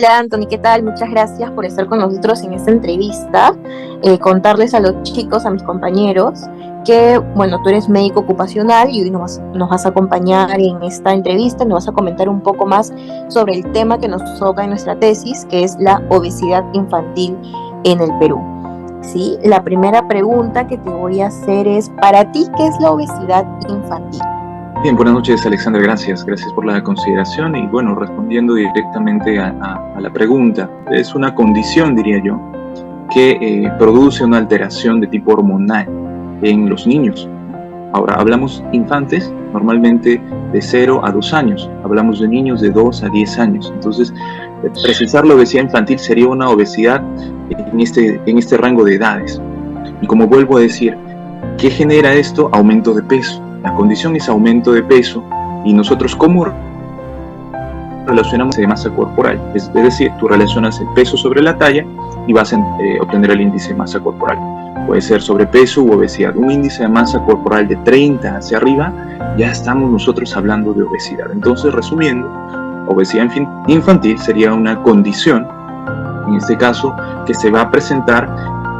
Hola Anthony, ¿qué tal? Muchas gracias por estar con nosotros en esta entrevista. Contarles a los chicos, a mis compañeros, que bueno, tú eres médico ocupacional y hoy nos vas a acompañar en esta entrevista, nos vas a comentar un poco más sobre el tema que nos toca en nuestra tesis, que es la obesidad infantil en el Perú. ¿Sí? La primera pregunta que te voy a hacer es, para ti, ¿qué es la obesidad infantil? Bien, buenas noches, Alexander, gracias por la consideración y bueno, respondiendo directamente a la pregunta, es una condición, diría yo, que produce una alteración de tipo hormonal en los niños. Ahora, hablamos infantes, normalmente de 0 a 2 años, hablamos de niños de 2 a 10 años, entonces precisar la obesidad infantil sería una obesidad en este rango de edades. Y como vuelvo a decir, ¿qué genera esto? Aumento de peso. La condición es aumento de peso y nosotros ¿cómo relacionamos de masa corporal? Es decir, tú relacionas el peso sobre la talla y vas a obtener el índice de masa corporal. Puede ser sobrepeso u obesidad. Un índice de masa corporal de 30 hacia arriba, ya estamos nosotros hablando de obesidad. Entonces, resumiendo, obesidad infantil sería una condición, en este caso, que se va a presentar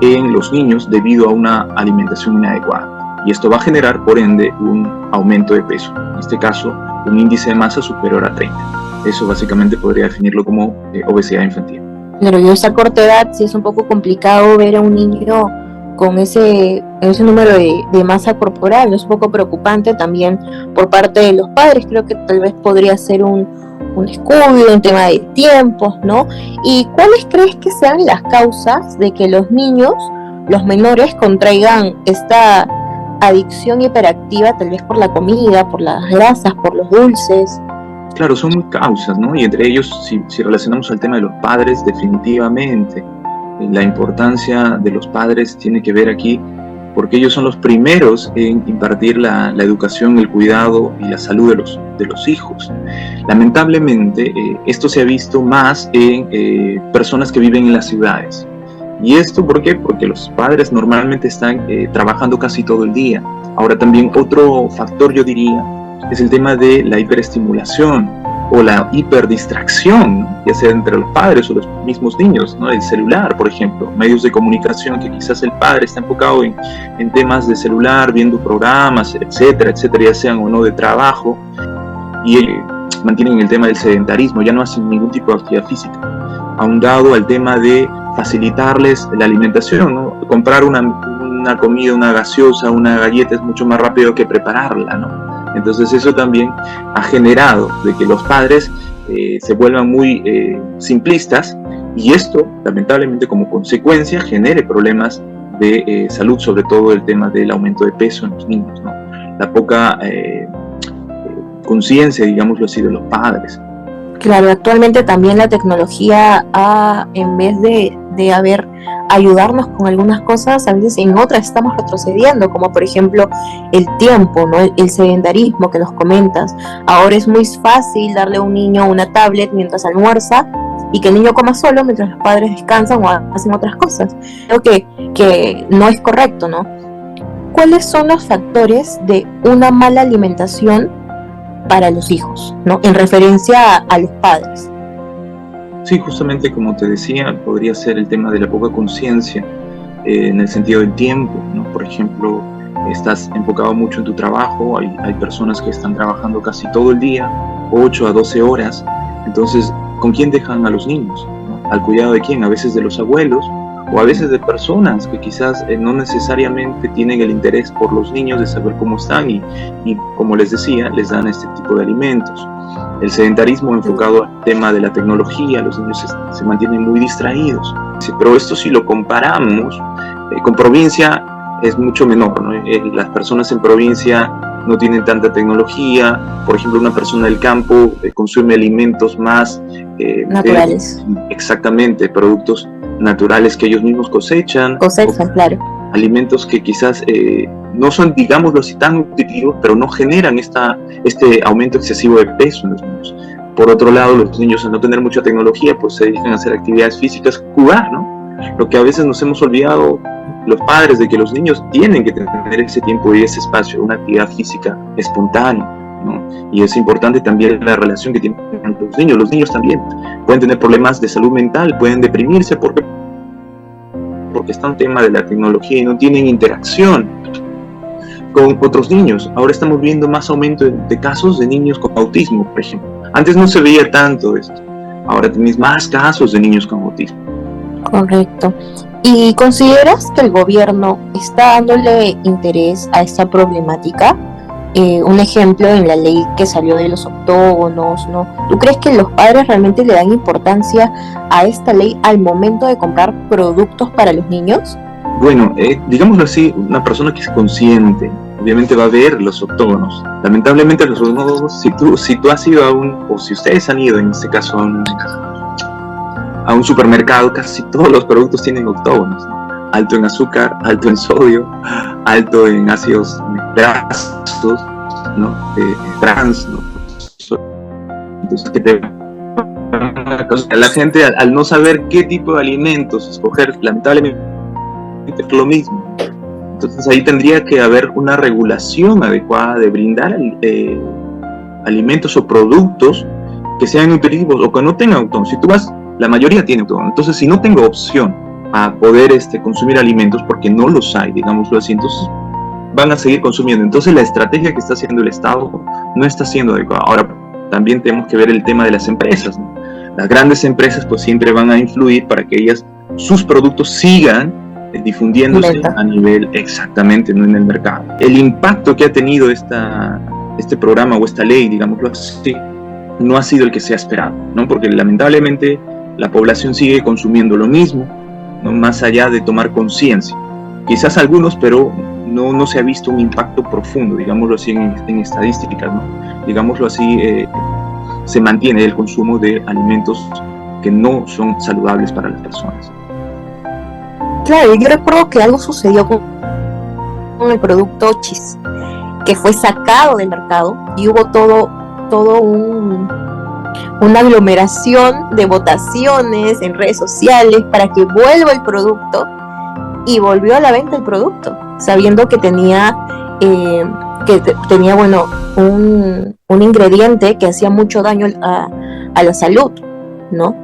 en los niños debido a una alimentación inadecuada. Y esto va a generar, por ende, un aumento de peso. En este caso, un índice de masa superior a 30. Eso básicamente podría definirlo como obesidad infantil. Claro, yo a esa corta edad sí es un poco complicado ver a un niño con ese número de masa corporal. Es un poco preocupante también por parte de los padres. Creo que tal vez podría ser un descuido, un tema de tiempos, ¿no? ¿Y cuáles crees que sean las causas de que los niños, los menores, contraigan esta adicción hiperactiva, tal vez por la comida, por las grasas, por los dulces? Claro, son causas, ¿no? Y entre ellos, si relacionamos al tema de los padres, definitivamente la importancia de los padres tiene que ver aquí, porque ellos son los primeros en impartir la educación, el cuidado y la salud de los hijos. Lamentablemente, esto se ha visto más en personas que viven en las ciudades. ¿Y esto por qué? Porque los padres normalmente están trabajando casi todo el día. Ahora también otro factor, yo diría, es el tema de la hiperestimulación o la hiperdistracción, ¿no? Ya sea entre los padres o los mismos niños, ¿no? El celular, por ejemplo, medios de comunicación que quizás el padre está enfocado en temas de celular, viendo programas, etcétera, ya sean o no de trabajo, y mantienen el tema del sedentarismo, ya no hacen ningún tipo de actividad física, ahondado al tema de facilitarles la alimentación, ¿no? Comprar una comida, una gaseosa, una galleta es mucho más rápido que prepararla, ¿no? Entonces eso también ha generado de que los padres se vuelvan muy simplistas y esto lamentablemente como consecuencia genere problemas de salud, sobre todo el tema del aumento de peso en los niños, ¿no? La poca conciencia, digámoslo así, de los padres. Claro, actualmente también la tecnología en vez de ayudarnos con algunas cosas, a veces en otras estamos retrocediendo, como por ejemplo el tiempo, ¿no? El sedentarismo que nos comentas. Ahora es muy fácil darle a un niño una tablet mientras almuerza y que el niño coma solo mientras los padres descansan o hacen otras cosas. Creo que no es correcto, ¿no? ¿Cuáles son los factores de una mala alimentación para los hijos, ¿no? En referencia a los padres? Sí, justamente como te decía, podría ser el tema de la poca conciencia en el sentido del tiempo, ¿no? Por ejemplo, estás enfocado mucho en tu trabajo, hay personas que están trabajando casi todo el día, 8 a 12 horas, entonces, ¿con quién dejan a los niños? ¿No? ¿Al cuidado de quién? A veces de los abuelos, o a veces de personas que quizás no necesariamente tienen el interés por los niños de saber cómo están y como les decía, les dan este tipo de alimentos. El sedentarismo enfocado al tema de la tecnología, los niños se mantienen muy distraídos. Pero esto si lo comparamos con provincia es mucho menor, ¿no? Las personas en provincia no tienen tanta tecnología. Por ejemplo, una persona del campo consume alimentos más naturales. Exactamente, productos naturales que ellos mismos cosechan, claro. Alimentos que quizás no son, digámoslo así, tan nutritivos, pero no generan este aumento excesivo de peso en los niños. Por otro lado, los niños, al no tener mucha tecnología, pues se dedican a hacer actividades físicas, jugar, ¿no? Lo que a veces nos hemos olvidado los padres de que los niños tienen que tener ese tiempo y ese espacio, una actividad física espontánea. ¿no? Y es importante también la relación que tienen los niños. Los niños también pueden tener problemas de salud mental, pueden deprimirse porque está un tema de la tecnología y no tienen interacción con otros niños. Ahora estamos viendo más aumento de casos de niños con autismo, por ejemplo. Antes no se veía tanto esto. Ahora tenéis más casos de niños con autismo. Correcto. ¿Y consideras que el gobierno está dándole interés a esta problemática? Un ejemplo en la ley que salió de los octógonos, ¿no? ¿Tú crees que los padres realmente le dan importancia a esta ley al momento de comprar productos para los niños? Bueno, digámoslo así, una persona que es consciente, obviamente va a ver los octógonos. Lamentablemente los octógonos, si tú has ido o si ustedes han ido en este caso a un supermercado, casi todos los productos tienen octógonos, ¿no? Alto en azúcar, alto en sodio, alto en ácidos grasos, ¿no? Trans, ¿no? Entonces, la gente al no saber qué tipo de alimentos escoger, lamentablemente es lo mismo. Entonces ahí tendría que haber una regulación adecuada de brindar alimentos o productos que sean nutritivos o que no tengan octógonos. Si tú vas, la mayoría tiene octógonos. Entonces, si no tengo opción a poder consumir alimentos porque no los hay, digámoslo así, entonces van a seguir consumiendo. Entonces la estrategia que está haciendo el Estado no está siendo adecuada. Ahora, también tenemos que ver el tema de las empresas, ¿no? Las grandes empresas pues siempre van a influir para que sus productos sigan difundiéndose a nivel, exactamente, no en el mercado. El impacto que ha tenido este programa o esta ley, digámoslo así, no ha sido el que se ha esperado, ¿no? Porque lamentablemente la población sigue consumiendo lo mismo, ¿no? Más allá de tomar conciencia. Quizás algunos, pero no se ha visto un impacto profundo, digámoslo así, en estadísticas, ¿no? Digámoslo así, se mantiene el consumo de alimentos que no son saludables para las personas. Claro, yo recuerdo que algo sucedió con el producto Chis, que fue sacado del mercado y hubo todo una aglomeración de votaciones en redes sociales para que vuelva el producto, y volvió a la venta el producto, sabiendo que tenía bueno, un ingrediente que hacía mucho daño a la salud, ¿no?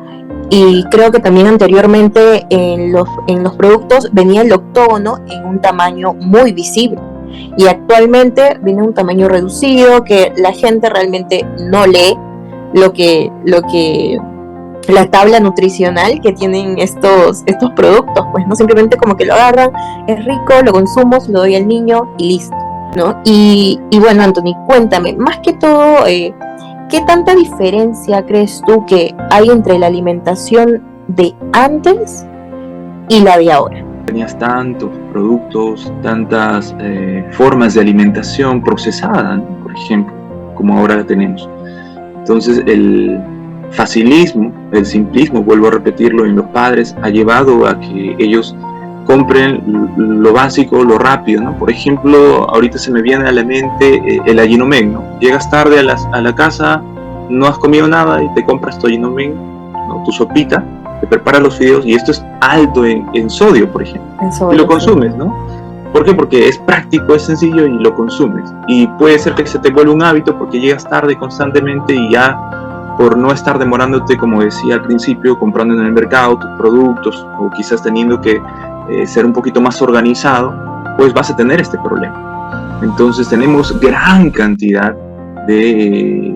Y creo que también anteriormente en los productos venía el octógono en un tamaño muy visible, y actualmente viene un tamaño reducido que la gente realmente no lee lo que la tabla nutricional que tienen estos productos, pues no, simplemente como que lo agarran, es rico, lo consumo, se lo doy al niño y listo, ¿no? Y bueno, Anthony, cuéntame, más que todo, ¿qué tanta diferencia crees tú que hay entre la alimentación de antes y la de ahora? Tenías tantos productos, tantas formas de alimentación procesada, ¿no? Por ejemplo, como ahora la tenemos. Entonces el facilismo, el simplismo, vuelvo a repetirlo, en los padres ha llevado a que ellos compren lo básico, lo rápido, ¿no? Por ejemplo, ahorita se me viene a la mente el Allinomen, ¿no? Llegas tarde a la casa, no has comido nada y te compras tu Allinomen, ¿no? Tu sopita, te preparas los fideos, y esto es alto en sodio, por ejemplo, y lo consumes, ¿no? ¿Por qué? Porque es práctico, es sencillo y lo consumes. Y puede ser que se te vuelva un hábito porque llegas tarde constantemente y ya por no estar demorándote, como decía al principio, comprando en el mercado tus productos, o quizás teniendo que ser un poquito más organizado, pues vas a tener este problema. Entonces tenemos gran cantidad de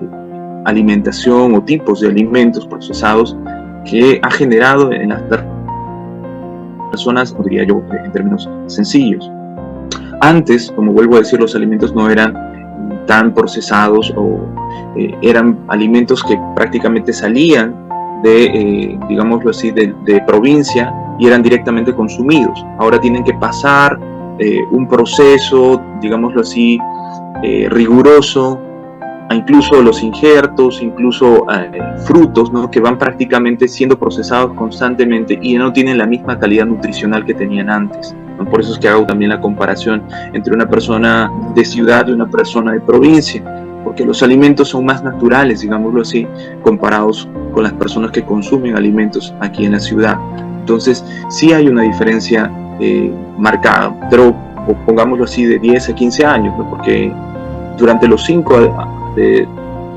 alimentación o tipos de alimentos procesados que ha generado en las personas, diría yo, en términos sencillos. Antes, como vuelvo a decir, los alimentos no eran tan procesados, o eran alimentos que prácticamente salían de, digámoslo así, de provincia y eran directamente consumidos. Ahora tienen que pasar un proceso, digámoslo así, riguroso, incluso los injertos, incluso frutos, ¿no? Que van prácticamente siendo procesados constantemente y no tienen la misma calidad nutricional que tenían antes, ¿no? Por eso es que hago también la comparación entre una persona de ciudad y una persona de provincia, porque los alimentos son más naturales, digámoslo así, comparados con las personas que consumen alimentos aquí en la ciudad. Entonces sí hay una diferencia marcada, pero pongámoslo así, de 10 a 15 años, ¿no? Porque durante los 5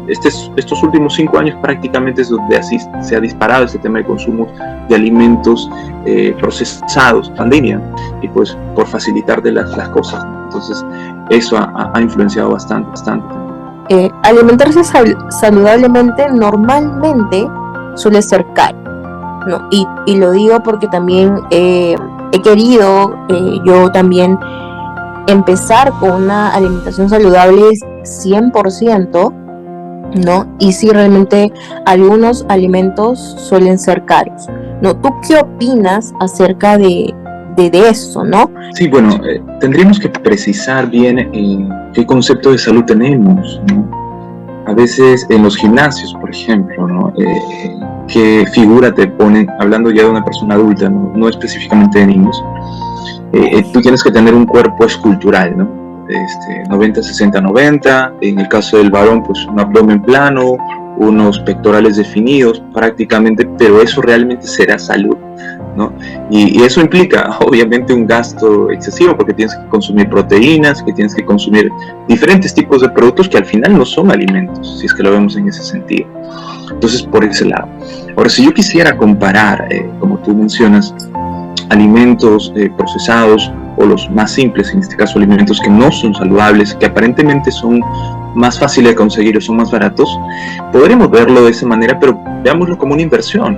estos últimos 5 años prácticamente es donde así se ha disparado este tema de consumo de alimentos procesados, pandemia, y pues por facilitar de las cosas, ¿no? Entonces eso ha influenciado bastante. Alimentarse saludablemente normalmente suele ser caro, ¿no? Y lo digo porque también he querido yo también empezar con una alimentación saludable 100%, ¿no? Y sí, realmente algunos alimentos suelen ser caros, ¿no? ¿Tú qué opinas acerca de eso, no? Sí, bueno, tendríamos que precisar bien qué concepto de salud tenemos, ¿no? A veces en los gimnasios, por ejemplo, ¿no? ¿Qué figura te ponen, hablando ya de una persona adulta, no específicamente de niños? Tú tienes que tener un cuerpo escultural, ¿no? 90, 60, 90, en el caso del varón, pues un abdomen plano, unos pectorales definidos prácticamente, pero eso realmente será salud, ¿no? Y eso implica obviamente un gasto excesivo porque tienes que consumir proteínas, que tienes que consumir diferentes tipos de productos que al final no son alimentos, si es que lo vemos en ese sentido. Entonces, por ese lado. Ahora, si yo quisiera comparar, como tú mencionas, alimentos procesados o los más simples, en este caso alimentos que no son saludables, que aparentemente son más fáciles de conseguir o son más baratos, podremos verlo de esa manera, pero veámoslo como una inversión.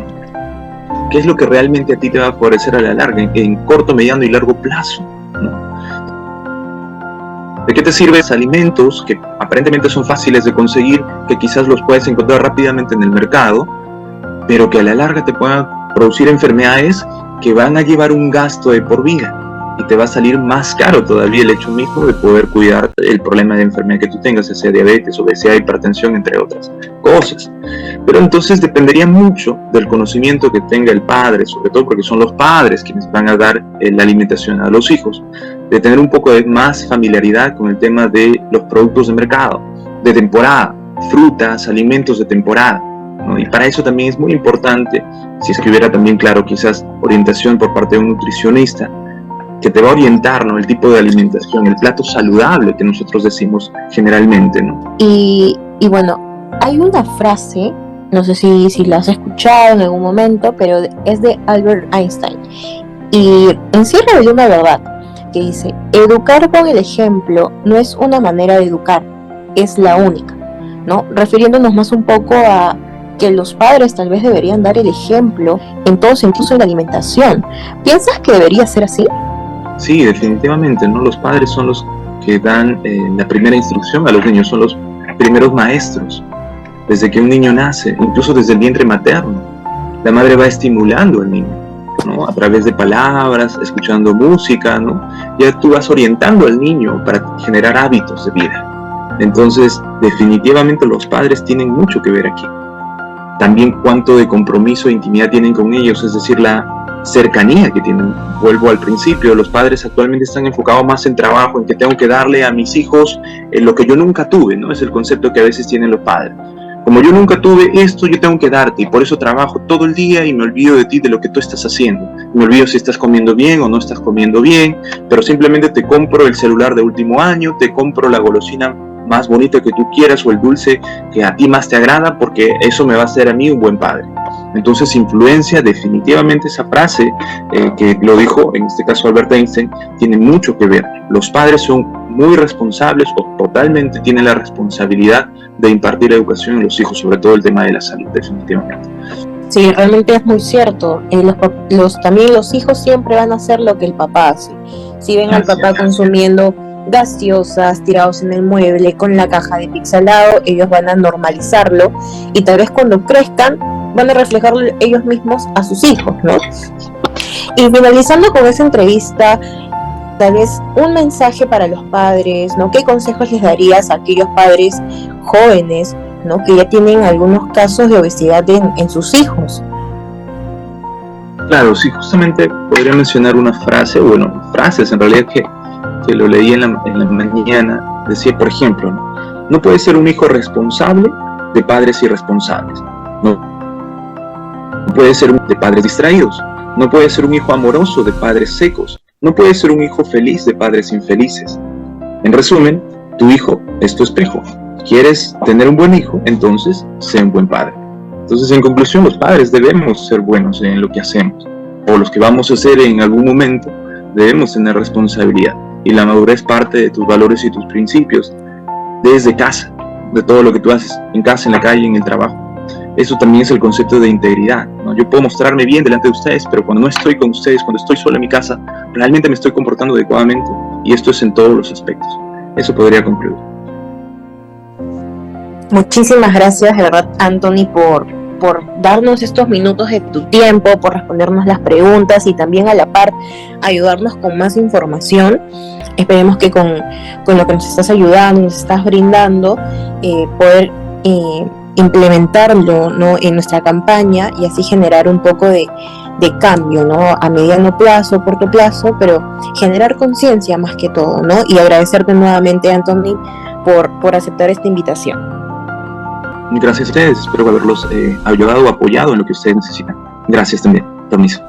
¿Qué es lo que realmente a ti te va a favorecer a la larga, en corto, mediano y largo plazo, ¿no? ¿De qué te sirven alimentos que aparentemente son fáciles de conseguir, que quizás los puedes encontrar rápidamente en el mercado, pero que a la larga te puedan producir enfermedades que van a llevar un gasto de por vida? Y te va a salir más caro todavía el hecho mismo de poder cuidar el problema de enfermedad que tú tengas, ya sea diabetes, obesidad, hipertensión, entre otras cosas. Pero entonces dependería mucho del conocimiento que tenga el padre, sobre todo porque son los padres quienes van a dar la alimentación a los hijos, de tener un poco de más familiaridad con el tema de los productos de mercado, de temporada, frutas, alimentos de temporada, ¿no? Y para eso también es muy importante, si es que hubiera también, claro, quizás orientación por parte de un nutricionista, que te va a orientar, ¿no? El tipo de alimentación, el plato saludable que nosotros decimos generalmente, ¿no? Y bueno, hay una frase, no sé si la has escuchado en algún momento, pero es de Albert Einstein, y encierra de una verdad, que dice: educar con el ejemplo no es una manera de educar, es la única, ¿no? Refiriéndonos más un poco a que los padres tal vez deberían dar el ejemplo en todos, incluso en la alimentación. ¿Piensas que debería ser así? Sí, definitivamente, ¿no? Los padres son los que dan la primera instrucción a los niños, son los primeros maestros. Desde que un niño nace, incluso desde el vientre materno, la madre va estimulando al niño, ¿no? A través de palabras, escuchando música, ¿no? Ya tú vas orientando al niño para generar hábitos de vida. Entonces, definitivamente los padres tienen mucho que ver aquí. También cuánto de compromiso e intimidad tienen con ellos, es decir, la cercanía que tienen. Vuelvo al principio, los padres actualmente están enfocados más en trabajo, en que tengo que darle a mis hijos lo que yo nunca tuve, ¿no? Es el concepto que a veces tienen los padres. Como yo nunca tuve esto, yo tengo que darte, y por eso trabajo todo el día y me olvido de ti, de lo que tú estás haciendo. Me olvido si estás comiendo bien o no estás comiendo bien, pero simplemente te compro el celular de último año, te compro la golosina más bonita que tú quieras o el dulce que a ti más te agrada, porque eso me va a hacer a mí un buen padre. Entonces influencia definitivamente esa frase que lo dijo en este caso Albert Einstein, tiene mucho que ver. Los padres son muy responsables o totalmente tienen la responsabilidad de impartir educación a los hijos, sobre todo el tema de la salud, definitivamente. Sí, realmente es muy cierto. También los hijos siempre van a hacer lo que el papá hace. Si ven al papá consumiendo gaseosas, tirados en el mueble, con la caja de pizza al lado, ellos van a normalizarlo y tal vez cuando crezcan van a reflejarlo ellos mismos a sus hijos, ¿no? Y finalizando con esa entrevista, tal vez un mensaje para los padres, ¿no? ¿Qué consejos les darías a aquellos padres jóvenes, ¿no? Que ya tienen algunos casos de obesidad en sus hijos? Claro, sí, justamente podría mencionar una frase, bueno, frases en realidad que lo leí en la mañana. Decía, por ejemplo, no puede ser un hijo responsable de padres irresponsables, no puede ser de padres distraídos, no puede ser un hijo amoroso de padres secos, no puede ser un hijo feliz de padres infelices. En resumen, tu hijo es tu espejo. ¿Quieres tener un buen hijo? Entonces, sé un buen padre. Entonces, en conclusión, los padres debemos ser buenos en lo que hacemos, o los que vamos a hacer en algún momento, debemos tener responsabilidad. Y la madurez parte de tus valores y tus principios, desde casa, de todo lo que tú haces, en casa, en la calle, en el trabajo. Eso también es el concepto de integridad, ¿no? Yo puedo mostrarme bien delante de ustedes, pero cuando no estoy con ustedes, cuando estoy solo en mi casa, realmente me estoy comportando adecuadamente, y esto es en todos los aspectos. Eso podría concluir. Muchísimas gracias, de verdad, Anthony, por darnos estos minutos de tu tiempo, por respondernos las preguntas y también a la par ayudarnos con más información. Esperemos que con lo que nos estás ayudando, nos estás brindando, poder implementarlo, ¿no?, en nuestra campaña y así generar un poco de cambio, ¿no?, a mediano plazo, corto plazo, pero generar conciencia más que todo, ¿no? Y agradecerte nuevamente, Anthony, por aceptar esta invitación. Gracias a ustedes, espero haberlos ayudado o apoyado en lo que ustedes necesitan. Gracias también. Permiso.